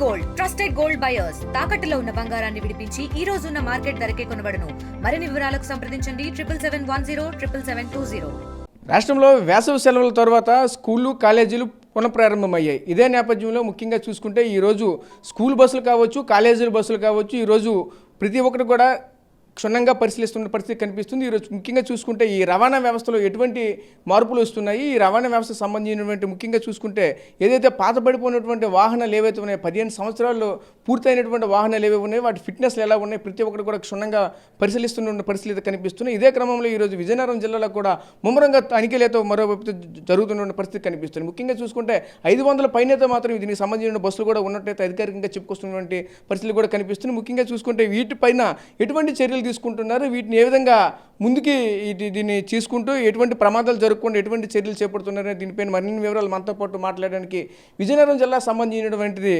Gold trusted gold buyers తాకట్టులో ఉన్న బంగారాన్ని విడిపించి ఈ రోజు ఉన్న మార్కెట్ ధరకే కొనబడును. మరిన్ని వివరాలకు సంప్రదించండి 77710720. రాష్ట్రంలో వేసవి సెలవుల తర్వాత స్కూళ్ళు కాలేజీలు పునఃప్రారంభమయ్యాయి. ఇదే నేపథ్యంలో ముఖ్యంగా చూసుకుంటే ఈరోజు స్కూల్ బస్సులు కావచ్చు, కాలేజీల బస్సులు కావచ్చు, ఈరోజు ప్రతి ఒక్కరు కూడా క్షుణ్ణంగా పరిశీలిస్తున్న పరిస్థితి కనిపిస్తుంది. ఈరోజు ముఖ్యంగా చూసుకుంటే ఈ రవాణా వ్యవస్థలో ఎటువంటి మార్పులు వస్తున్నాయి, ఈ రవాణా వ్యవస్థకు సంబంధించినటువంటి ముఖ్యంగా చూసుకుంటే ఏదైతే పాతబడిపోయినటువంటి వాహనాలు ఏవైతే ఉన్నాయో 15 సంవత్సరాల్లో పూర్తయినటువంటి వాహనాలు ఏవైతే ఉన్నాయో వాటి ఫిట్నెస్లు ఎలా ఉన్నాయి ప్రతి ఒక్కరు కూడా క్షుణ్ణంగా పరిశీలిస్తున్న పరిస్థితి కనిపిస్తున్నాయి. ఇదే క్రమంలో ఈరోజు విజయనగరం జిల్లాలో కూడా ముమ్మరంగా తనిఖీలతో మరోవైపు జరుగుతున్న పరిస్థితి కనిపిస్తుంది. ముఖ్యంగా చూసుకుంటే 500 పైనతో మాత్రం దీనికి సంబంధించిన బస్సులు కూడా ఉన్నట్టయితే అధికారికంగా చెప్పుకొస్తున్నటువంటి పరిస్థితులు కూడా కనిపిస్తున్నాయి. ముఖ్యంగా చూసుకుంటే వీటిపైన ఎటువంటి చర్యలు తీసుకుంటున్నారు, వీటిని ఏ విధంగా ముందుకి దీన్ని తీసుకుంటూ ఎటువంటి ప్రమాదాలు జరగకుండా ఎటువంటి చర్యలు చేపడుతున్నారనే దీనిపైన మరిన్ని వివరాలు మనతో పాటు మాట్లాడడానికి విజయనగరం జిల్లా సంబంధించినటువంటిది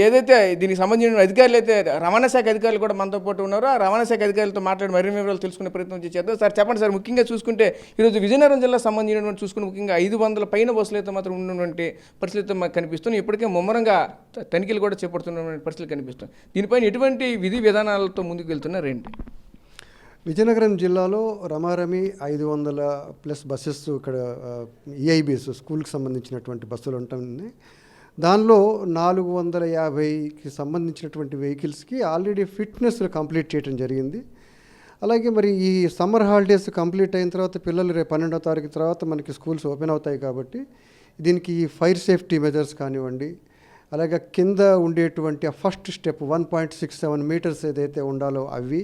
ఏదైతే దీనికి సంబంధించిన అధికారులు అయితే రవాణా శాఖ అధికారులు కూడా మనతో పాటు ఉన్నారో ఆ రవాణా శాఖ అధికారులతో మాట్లాడి మరిన్ని వివరాలు తెలుసుకునే ప్రయత్నం చేద్దాం. సార్ చెప్పండి సార్, ముఖ్యంగా చూసుకుంటే ఈరోజు విజయనగరం జిల్లా సంబంధించినటువంటి చూసుకుని ముఖ్యంగా 500 పైన బస్సులు అయితే మాత్రం ఉన్నటువంటి పరిస్థితులు మాకు కనిపిస్తున్నాయి. ఇప్పటికే ముమ్మరంగా తనిఖీలు కూడా చేపడుతున్నటువంటి పరిస్థితులు కనిపిస్తుంది. దీనిపైన ఎటువంటి విధి విధానాలతో ముందుకు వెళ్తున్నారు ఏంటి? విజయనగరం జిల్లాలో రమారమి 500+ బస్సెస్ ఇక్కడ ఈఐబీస్ స్కూల్కి సంబంధించినటువంటి బస్సులు ఉంటుంది. దానిలో 450కి సంబంధించినటువంటి వెహికల్స్కి ఆల్రెడీ ఫిట్నెస్లు కంప్లీట్ చేయడం జరిగింది. అలాగే మరి ఈ సమ్మర్ హాలిడేస్ కంప్లీట్ అయిన తర్వాత పిల్లలు రేపు 12వ తారీఖు తర్వాత మనకి స్కూల్స్ ఓపెన్ అవుతాయి కాబట్టి దీనికి ఈ ఫైర్ సేఫ్టీ మెజర్స్ కానివ్వండి, అలాగే కింద ఉండేటువంటి ఆ ఫస్ట్ స్టెప్ 1.67 మీటర్స్ ఏదైతే ఉండాలో అవి,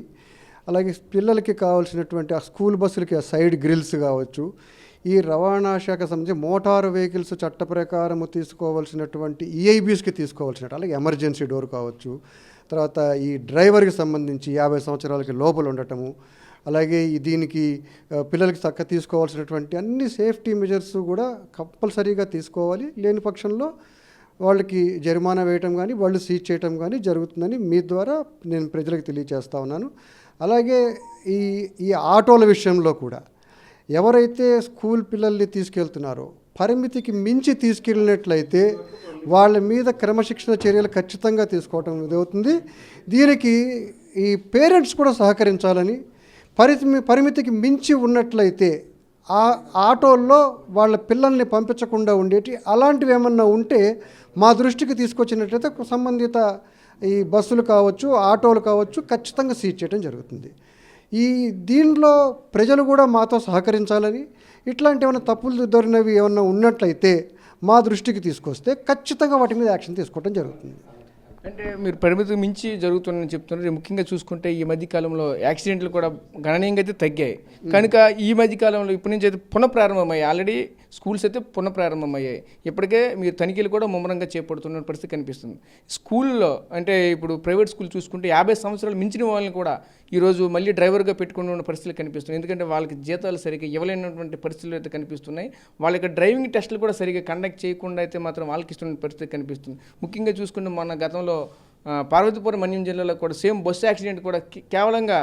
అలాగే పిల్లలకి కావాల్సినటువంటి ఆ స్కూల్ బస్సులకి ఆ సైడ్ గ్రిల్స్ కావచ్చు, ఈ రవాణా శాఖ సంబంధించి మోటారు వెహికల్స్ చట్ట ప్రకారము తీసుకోవాల్సినటువంటి ఈఐబీస్కి తీసుకోవాల్సినట్టు, అలాగే ఎమర్జెన్సీ డోర్ కావచ్చు, తర్వాత ఈ డ్రైవర్కి సంబంధించి 50 సంవత్సరాలకి లోపల ఉండటము, అలాగే దీనికి పిల్లలకి చక్క తీసుకోవాల్సినటువంటి అన్ని సేఫ్టీ మెజర్స్ కూడా కంపల్సరీగా తీసుకోవాలి. లేని పక్షంలో వాళ్ళకి జరిమానా వేయటం కానీ వాళ్ళు సీజ్ చేయటం కానీ జరుగుతుందని మీ ద్వారా నేను ప్రజలకు తెలియజేస్తా ఉన్నాను. అలాగే ఈ ఆటోల విషయంలో కూడా ఎవరైతే స్కూల్ పిల్లల్ని తీసుకెళ్తున్నారో పరిమితికి మించి తీసుకెళ్ళినట్లయితే వాళ్ళ మీద క్రమశిక్షణ చర్యలు ఖచ్చితంగా తీసుకోవటం ఇదవుతుంది. దీనికి ఈ పేరెంట్స్ కూడా సహకరించాలని, పరిమితికి మించి ఉన్నట్లయితే ఆ ఆటోల్లో వాళ్ళ పిల్లల్ని పంపించకుండా ఉండేటి అలాంటివి ఏమన్నా ఉంటే మా దృష్టికి తీసుకొచ్చినట్లయితే సంబంధిత ఈ బస్సులు కావచ్చు, ఆటోలు కావచ్చు ఖచ్చితంగా సీజ్ చేయడం జరుగుతుంది. దీనిలో ప్రజలు కూడా మాతో సహకరించాలని, ఇట్లాంటి ఏమైనా తప్పులు దొరికినవి ఏమన్నా ఉన్నట్లయితే మా దృష్టికి తీసుకొస్తే ఖచ్చితంగా వాటి మీద యాక్షన్ తీసుకోవడం జరుగుతుంది. అంటే మీరు పరిమితికి మించి జరుగుతుందని చెప్తున్నారు. ముఖ్యంగా చూసుకుంటే ఈ మధ్యకాలంలో యాక్సిడెంట్లు కూడా గణనీయంగా అయితే తగ్గాయి కనుక ఈ మధ్యకాలంలో ఇప్పటి నుంచి అయితే పునఃప్రారంభమయ్యాయి. ఆల్రెడీ స్కూల్స్ అయితే పునఃప్రారంభమయ్యాయి. ఇప్పటికే మీరు తనిఖీలు కూడా ముమ్మరంగా చేపడుతున్న పరిస్థితి కనిపిస్తుంది. స్కూల్లో అంటే ఇప్పుడు ప్రైవేట్ స్కూల్ చూసుకుంటే 50 సంవత్సరాలు మించిన వాళ్ళని కూడా ఈరోజు మళ్ళీ డ్రైవర్గా పెట్టుకున్న పరిస్థితులు కనిపిస్తున్నాయి. ఎందుకంటే వాళ్ళకి జీతాలు సరిగ్గా ఇవ్వలేనటువంటి పరిస్థితులు అయితే కనిపిస్తున్నాయి. వాళ్ళకి డ్రైవింగ్ టెస్టులు కూడా సరిగ్గా కండక్ట్ చేయకుండా అయితే మాత్రం వాళ్ళకి ఇస్తున్న పరిస్థితి కనిపిస్తుంది. ముఖ్యంగా చూసుకుంటే మొన్న గతంలో పార్వతీపురం మన్యం జిల్లాలో కూడా సేమ్ బస్సు యాక్సిడెంట్ కూడా కేవలంగా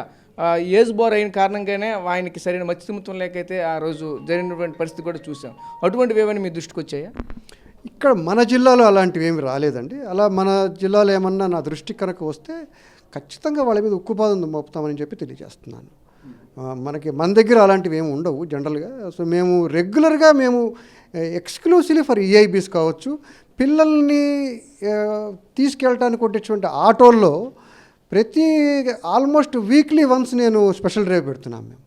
ఏజ్ బోర్ అయిన కారణంగానే ఆయనకి సరైన మత్స్యముత్వం లేకైతే ఆ రోజు జరిగినటువంటి పరిస్థితి కూడా చూసాం. అటువంటివి ఏమైనా మీ దృష్టికి వచ్చాయా? ఇక్కడ మన జిల్లాలో అలాంటివి ఏమి రాలేదండి. అలా మన జిల్లాలో ఏమన్నా నా దృష్టికి కనుక వస్తే ఖచ్చితంగా వాళ్ళ మీద ఉక్కుపాదం మోపుతామని చెప్పి తెలియజేస్తున్నాను. మన దగ్గర అలాంటివి ఏమి ఉండవు జనరల్గా. సో మేము రెగ్యులర్గా ఎక్స్క్లూసివ్లీ ఫర్ ఈఐబీస్ కావచ్చు, పిల్లల్ని తీసుకెళ్ళటానికి వచ్చేటువంటి ఆటోల్లో ప్రతి ఆల్మోస్ట్ వీక్లీ వన్స్ నేను స్పెషల్ డ్రైవ్ పెడుతున్నాను మేము.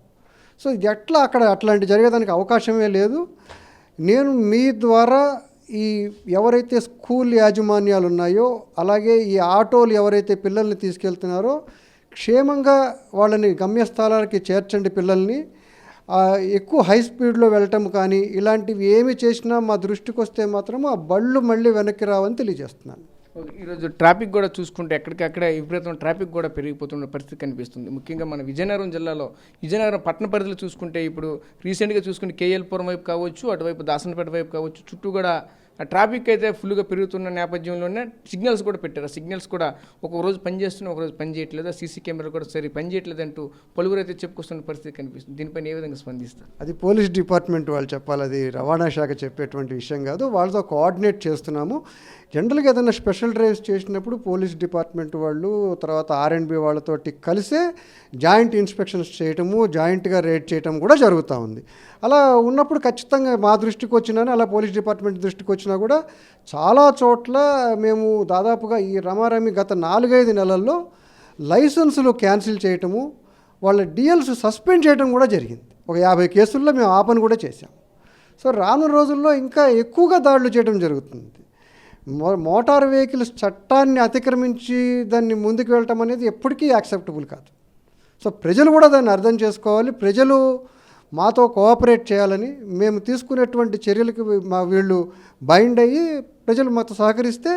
సో ఇది అక్కడ అట్లాంటి జరిగేదానికి అవకాశమే లేదు. నేను మీ ద్వారా ఎవరైతే స్కూల్ యాజమాన్యాలు ఉన్నాయో, అలాగే ఈ ఆటోలు ఎవరైతే పిల్లల్ని తీసుకెళ్తున్నారో క్షేమంగా వాళ్ళని గమ్యస్థానాలకి చేర్చండి. పిల్లల్ని ఎక్కువ హై స్పీడ్లో వెళ్ళటం కానీ ఇలాంటివి ఏమి చేసినా మా దృష్టికి వస్తే మాత్రం ఆ బళ్ళు మళ్ళీ వెనక్కి రావని తెలియజేస్తున్నాను. ఈరోజు ట్రాఫిక్ కూడా చూసుకుంటే ఎక్కడికక్కడ విపరీతం ట్రాఫిక్ కూడా పెరిగిపోతున్న పరిస్థితి కనిపిస్తుంది. ముఖ్యంగా మన విజయనగరం జిల్లాలో విజయనగరం పట్టణ పరిధిలో చూసుకుంటే ఇప్పుడు రీసెంట్గా చూసుకుంటే కేఎల్పురం వైపు కావచ్చు, అటువైపు దాసనపేట వైపు కావచ్చు, చుట్టూ కూడా ఆ ట్రాఫిక్ అయితే ఫుల్గా పెరుగుతున్న నేపథ్యంలోనే సిగ్నల్స్ కూడా పెట్టారు. ఆ సిగ్నల్స్ కూడా ఒక రోజు పనిచేస్తున్నా ఒక రోజు పని చేయట్లేదు, సీసీ కెమెరా కూడా సరే పని చేయట్లేదు అంటూ పలువురు అయితే చెప్పుకొస్తున్న పరిస్థితి కనిపిస్తుంది. దీనిపైన ఏ విధంగా స్పందిస్తారు? అది పోలీస్ డిపార్ట్మెంట్ వాళ్ళు చెప్పాలి, అది రవాణా శాఖ చెప్పేటువంటి విషయం కాదు. వాళ్ళతో కోఆర్డినేట్ చేస్తున్నాము. జనరల్గా ఏదైనా స్పెషల్ డ్రైవ్స్ చేసినప్పుడు పోలీస్ డిపార్ట్మెంట్ వాళ్ళు తర్వాత R&B వాళ్ళతోటి కలిసే జాయింట్ ఇన్స్పెక్షన్స్ చేయటము, జాయింట్గా రేడ్ చేయటం కూడా జరుగుతూ ఉంది. అలా ఉన్నప్పుడు ఖచ్చితంగా మా దృష్టికి వచ్చినా, అలా పోలీస్ డిపార్ట్మెంట్ దృష్టికి వచ్చినా కూడా చాలా చోట్ల మేము దాదాపుగా ఈ రమారమి గత 4-5 నెలల్లో లైసెన్సులు క్యాన్సిల్ చేయటము, వాళ్ళ DLs సస్పెండ్ చేయడం కూడా జరిగింది. ఒక 50 కేసుల్లో మేము ఆ పని కూడా చేశాం. సో రాను రోజుల్లో ఇంకా ఎక్కువగా దాడులు చేయడం జరుగుతుంది. మోటార్ వెహికల్స్ చట్టాన్ని అతిక్రమించి దాన్ని ముందుకు వెళ్ళటం అనేది ఎప్పటికీ యాక్సెప్టబుల్ కాదు. సో ప్రజలు కూడా దాన్ని అర్థం చేసుకోవాలి. ప్రజలు మాతో కోఆపరేట్ చేయాలని, మేము తీసుకునేటువంటి చర్యలకు వీళ్ళు బైండ్ అయ్యి ప్రజలు మాతో సహకరిస్తే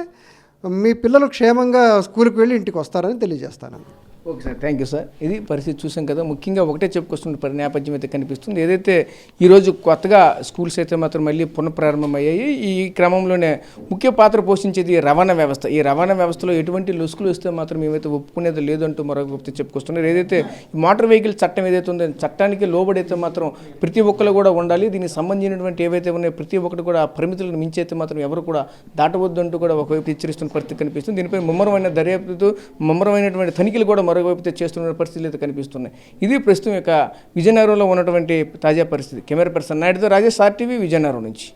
మీ పిల్లలు క్షేమంగా స్కూల్కి వెళ్ళి ఇంటికి వస్తారని తెలియజేస్తాను. Okay sir, thank you sir. ఇది పరిస్థితి చూసాం కదా, ముఖ్యంగా ఒకటే చెప్పుకొస్తున్న నేపథ్యం అయితే కనిపిస్తుంది. ఏదైతే ఈరోజు కొత్తగా స్కూల్స్ అయితే మాత్రం మళ్ళీ పునఃప్రారంభమయ్యాయి. ఈ క్రమంలోనే ముఖ్య పాత్ర పోషించేది రవాణా వ్యవస్థ. ఈ రవాణా వ్యవస్థలో ఎటువంటి లొసుకులు వస్తే మాత్రం మేమైతే ఒప్పుకునేది లేదంటూ మరొక చెప్పుకొస్తున్నారు. ఏదైతే ఈ మోటార్ వెహికల్ చట్టం ఏదైతే ఉందో చట్టానికి లోబడైతే మాత్రం ప్రతి ఒక్కరు కూడా ఉండాలి. దీనికి సంబంధించినటువంటి ఏవైతే ఉన్నాయో ప్రతి ఒక్కటి కూడా పరిమితులను మించి అయితే మాత్రం ఎవరు కూడా దాటవద్దంటూ కూడా ఒకవైపు హెచ్చరిస్తున్న పరిస్థితి కనిపిస్తుంది. దీనిపై ముమ్మరమైన దర్యాప్తు, ముమ్మరమైనటువంటి తనిఖీలు కూడా మరోవైపు చేస్తున్న పరిస్థితులు అయితే కనిపిస్తున్నాయి. ఇది ప్రస్తుతం యొక్క విజయనగరంలో ఉన్నటువంటి తాజా పరిస్థితి. కెమెరా పర్సన్ నాయుడుతో రాజేష్, RTV, విజయనగరం నుంచి.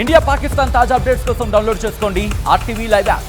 ఇండియా పాకిస్తాన్ తాజా అప్డేట్స్ కోసం డౌన్లోడ్ చేసుకోండి RTV లైవ్ యాప్.